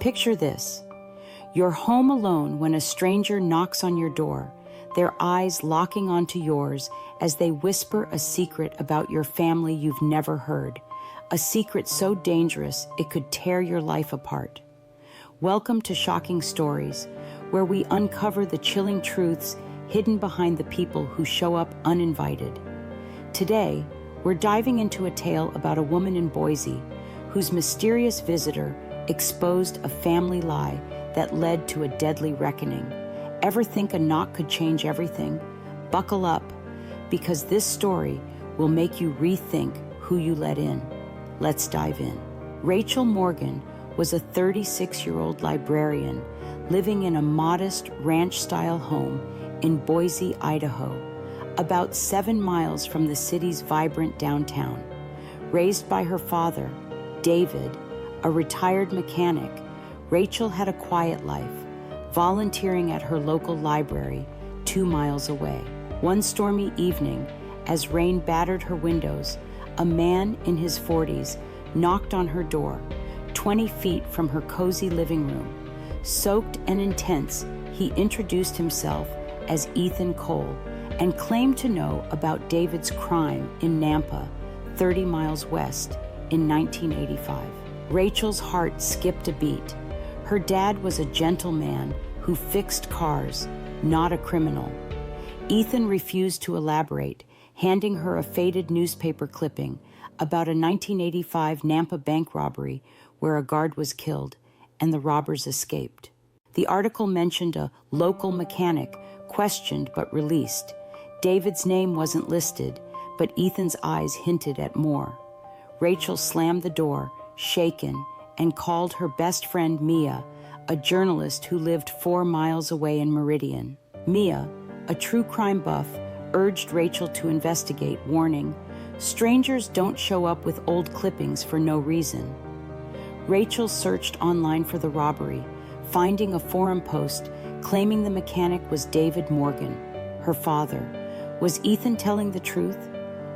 Picture this. You're home alone when a stranger knocks on your door, their eyes locking onto yours as they whisper a secret about your family you've never heard, a secret so dangerous it could tear your life apart. Welcome to Shocking Stories, where we uncover the chilling truths hidden behind the people who show up uninvited. Today, we're diving into a tale about a woman in Boise whose mysterious visitor exposed a family lie that led to a deadly reckoning. Ever think a knock could change everything? Buckle up, because this story will make you rethink who you let in. Let's dive in. Rachel Morgan was a 36-year-old librarian living in a modest ranch-style home in Boise, Idaho, about 7 miles from the city's vibrant downtown. Raised by her father, David, a retired mechanic, Rachel had a quiet life, volunteering at her local library 2 miles away. One stormy evening, as rain battered her windows, a man in his 40s knocked on her door, 20 feet from her cozy living room. Soaked and intense, he introduced himself as Ethan Cole and claimed to know about David's crime in Nampa, 30 miles west, in 1985. Rachel's heart skipped a beat. Her dad was a gentleman who fixed cars, not a criminal. Ethan refused to elaborate, handing her a faded newspaper clipping about a 1985 Nampa bank robbery where a guard was killed and the robbers escaped. The article mentioned a local mechanic, questioned but released. David's name wasn't listed, but Ethan's eyes hinted at more. Rachel slammed the door, shaken, and called her best friend Mia, a journalist who lived 4 miles away in Meridian. Mia, a true crime buff, urged Rachel to investigate, warning, "Strangers don't show up with old clippings for no reason." Rachel searched online for the robbery, finding a forum post claiming the mechanic was David Morgan, her father. Was Ethan telling the truth?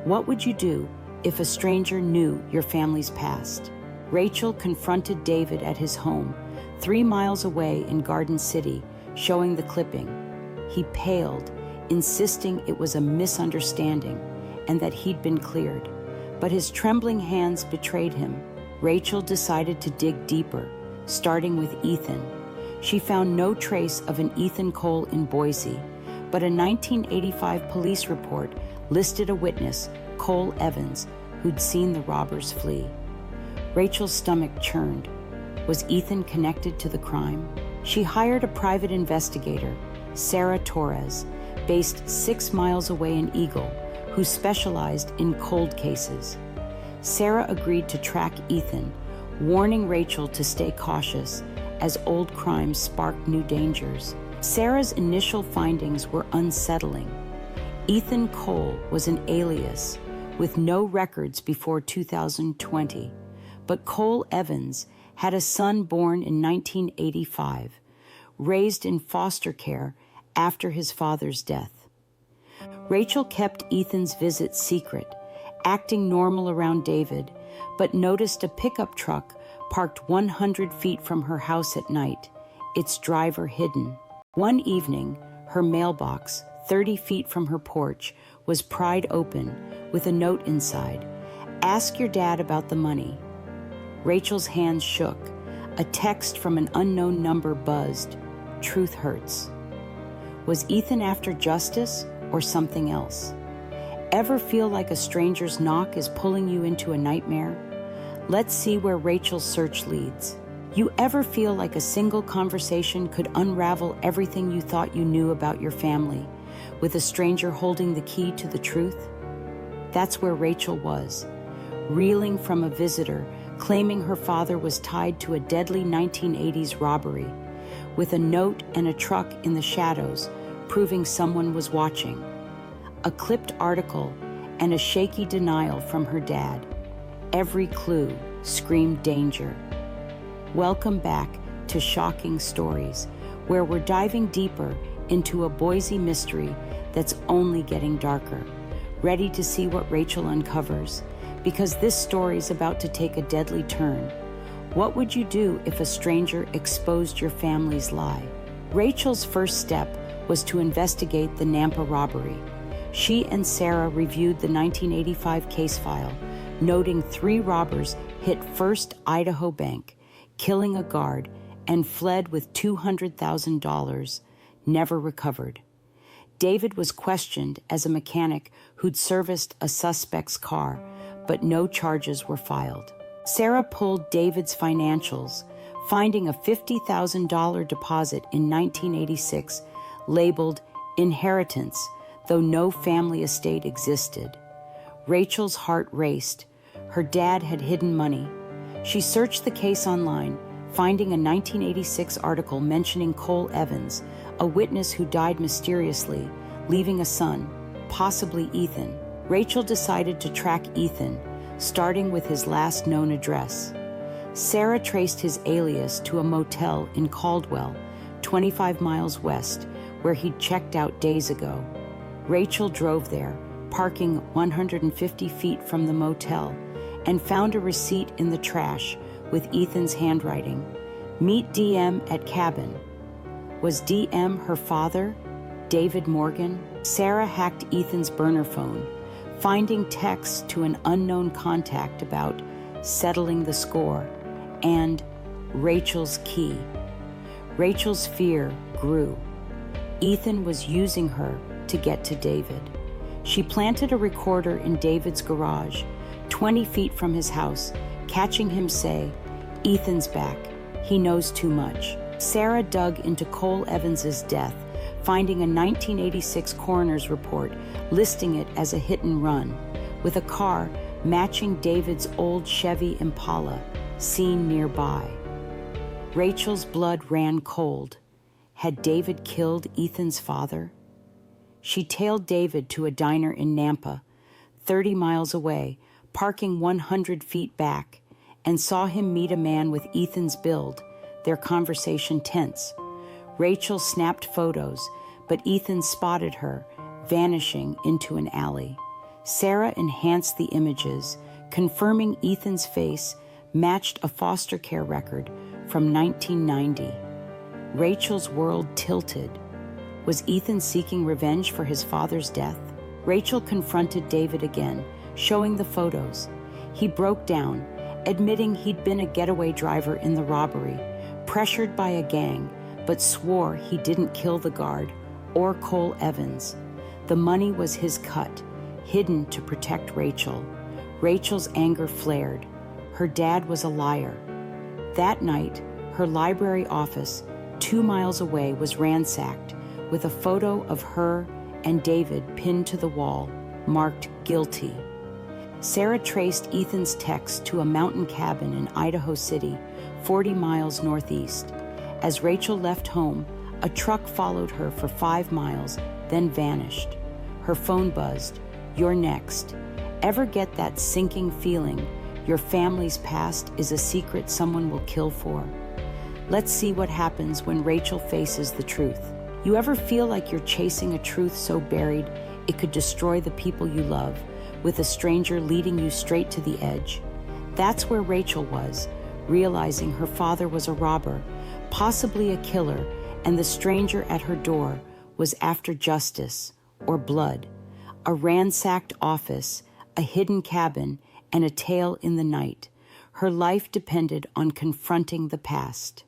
What would you do if a stranger knew your family's past? Rachel confronted David at his home, 3 miles away in Garden City, showing the clipping. He paled, insisting it was a misunderstanding and that he'd been cleared. But his trembling hands betrayed him. Rachel decided to dig deeper, starting with Ethan. She found no trace of an Ethan Cole in Boise, but a 1985 police report listed a witness, Cole Evans, who'd seen the robbers flee. Rachel's stomach churned. Was Ethan connected to the crime? She hired a private investigator, Sarah Torres, based 6 miles away in Eagle, who specialized in cold cases. Sarah agreed to track Ethan, warning Rachel to stay cautious as old crimes sparked new dangers. Sarah's initial findings were unsettling. Ethan Cole was an alias with no records before 2020, but Cole Evans had a son born in 1985, raised in foster care after his father's death. Rachel kept Ethan's visit secret, acting normal around David, but noticed a pickup truck parked 100 feet from her house at night, its driver hidden. One evening, her mailbox, 30 feet from her porch, was pried open with a note inside. "Ask your dad about the money." Rachel's hands shook. A text from an unknown number buzzed. Truth hurts. Was Ethan after justice or something else? Ever feel like a stranger's knock is pulling you into a nightmare? Let's see where Rachel's search leads. You ever feel like a single conversation could unravel everything you thought you knew about your family, with a stranger holding the key to the truth? That's where Rachel was, reeling from a visitor claiming her father was tied to a deadly 1980s robbery, with a note and a truck in the shadows proving someone was watching. A clipped article and a shaky denial from her dad. Every clue screamed danger. Welcome back to Shocking Stories, where we're diving deeper into a Boise mystery that's only getting darker. Ready to see what Rachel uncovers? Because this story's about to take a deadly turn. What would you do if a stranger exposed your family's lie? Rachel's first step was to investigate the Nampa robbery. She and Sarah reviewed the 1985 case file, noting 3 robbers hit First Idaho Bank, killing a guard, and fled with $200,000, never recovered. David was questioned as a mechanic who'd serviced a suspect's car, but no charges were filed. Sarah pulled David's financials, finding a $50,000 deposit in 1986 labeled inheritance, though no family estate existed. Rachel's heart raced. Her dad had hidden money. She searched the case online, finding a 1986 article mentioning Cole Evans, a witness who died mysteriously, leaving a son, possibly Ethan. Rachel decided to track Ethan, starting with his last known address. Sarah traced his alias to a motel in Caldwell, 25 miles west, where he'd checked out days ago. Rachel drove there, parking 150 feet from the motel, and found a receipt in the trash with Ethan's handwriting. Meet DM at cabin. Was DM her father, David Morgan? Sarah hacked Ethan's burner phone, finding texts to an unknown contact about settling the score and Rachel's key. Rachel's fear grew. Ethan was using her to get to David. She planted a recorder in David's garage, 20 feet from his house, catching him say, "Ethan's back. He knows too much." Sarah dug into Cole Evans's death, finding a 1986 coroner's report listing it as a hit and run, with a car matching David's old Chevy Impala seen nearby. Rachel's blood ran cold. Had David killed Ethan's father? She tailed David to a diner in Nampa, 30 miles away, parking 100 feet back, and saw him meet a man with Ethan's build, their conversation tense. Rachel snapped photos, but Ethan spotted her, vanishing into an alley. Sarah enhanced the images, confirming Ethan's face matched a foster care record from 1990. Rachel's world tilted. Was Ethan seeking revenge for his father's death? Rachel confronted David again, showing the photos. He broke down, admitting he'd been a getaway driver in the robbery, pressured by a gang, but swore he didn't kill the guard or Cole Evans. The money was his cut, hidden to protect Rachel. Rachel's anger flared. Her dad was a liar. That night, her library office, 2 miles away, was ransacked, with a photo of her and David pinned to the wall, marked guilty. Sarah traced Ethan's text to a mountain cabin in Idaho City, 40 miles northeast. As Rachel left home, a truck followed her for 5 miles, then vanished. Her phone buzzed. "You're next." Ever get that sinking feeling your family's past is a secret someone will kill for? Let's see what happens when Rachel faces the truth. You ever feel like you're chasing a truth so buried it could destroy the people you love, with a stranger leading you straight to the edge? That's where Rachel was, realizing her father was a robber, possibly a killer, and the stranger at her door was after justice or blood. A ransacked office, a hidden cabin, and a tale in the night. Her life depended on confronting the past.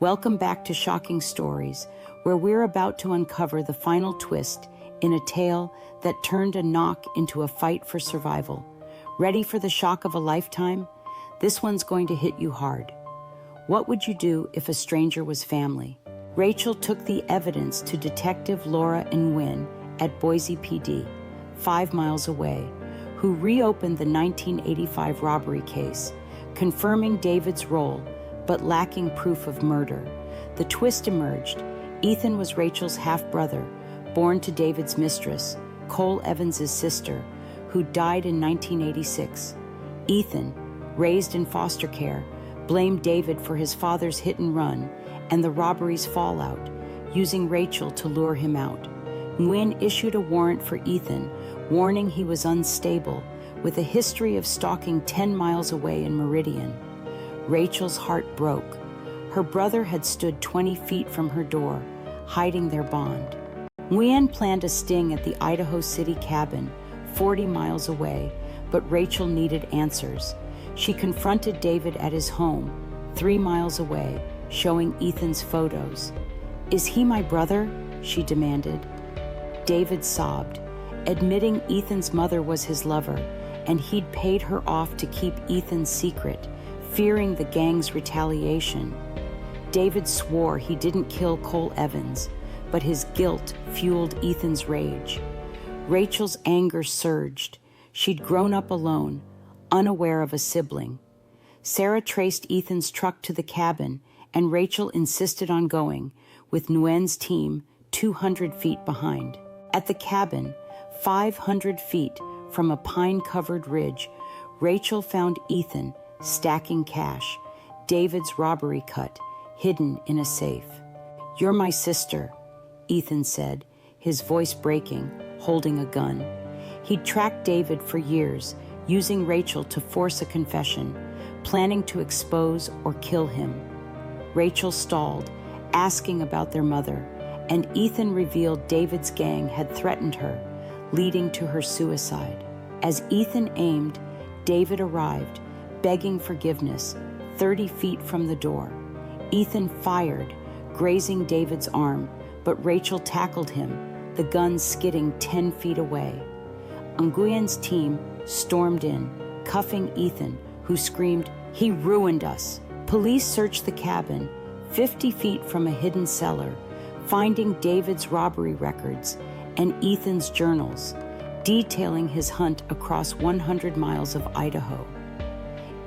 Welcome back to Shocking Stories, where we're about to uncover the final twist in a tale that turned a knock into a fight for survival. Ready for the shock of a lifetime? This one's going to hit you hard. What would you do if a stranger was family? Rachel took the evidence to Detective Laura Nguyen at Boise PD, 5 miles away, who reopened the 1985 robbery case, confirming David's role, but lacking proof of murder. The twist emerged. Ethan was Rachel's half-brother, born to David's mistress, Cole Evans's sister, who died in 1986. Ethan, raised in foster care, blamed David for his father's hit and run and the robbery's fallout, using Rachel to lure him out. Nguyen issued a warrant for Ethan, warning he was unstable, with a history of stalking 10 miles away in Meridian. Rachel's heart broke. Her brother had stood 20 feet from her door, hiding their bond. Nguyen planned a sting at the Idaho City cabin, 40 miles away, but Rachel needed answers. She confronted David at his home, 3 miles away, showing Ethan's photos. "Is he my brother?" she demanded. David sobbed, admitting Ethan's mother was his lover, and he'd paid her off to keep Ethan's secret, fearing the gang's retaliation. David swore he didn't kill Cole Evans, but his guilt fueled Ethan's rage. Rachel's anger surged. She'd grown up alone, unaware of a sibling. Sarah traced Ethan's truck to the cabin, and Rachel insisted on going, with Nguyen's team 200 feet behind. At the cabin, 500 feet from a pine-covered ridge, Rachel found Ethan stacking cash, David's robbery cut, hidden in a safe. "You're my sister," Ethan said, his voice breaking, holding a gun. He'd tracked David for years, using Rachel to force a confession, planning to expose or kill him. Rachel stalled, asking about their mother, and Ethan revealed David's gang had threatened her, leading to her suicide. As Ethan aimed, David arrived, begging forgiveness, 30 feet from the door. Ethan fired, grazing David's arm, but Rachel tackled him, the gun skidding 10 feet away. Nguyen's team stormed in, cuffing Ethan, who screamed, "He ruined us!" Police searched the cabin, 50 feet from a hidden cellar, finding David's robbery records and Ethan's journals, detailing his hunt across 100 miles of Idaho.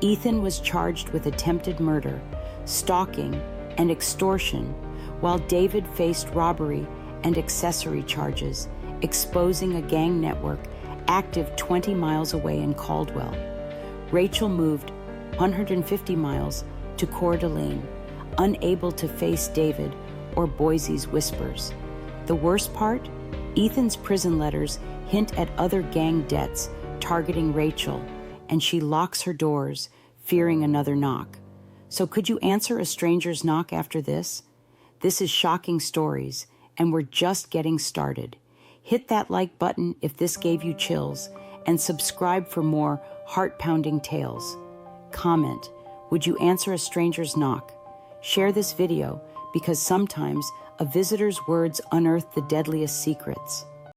Ethan was charged with attempted murder, stalking, and extortion, while David faced robbery and accessory charges, exposing a gang network active 20 miles away in Caldwell. Rachel moved 150 miles to Coeur d'Alene, unable to face David or Boise's whispers. The worst part? Ethan's prison letters hint at other gang debts targeting Rachel, and she locks her doors, fearing another knock. So could you answer a stranger's knock after this? This is Shocking Stories, and we're just getting started. Hit that like button if this gave you chills, and subscribe for more heart-pounding tales. Comment, would you answer a stranger's knock? Share this video, because sometimes a visitor's words unearth the deadliest secrets.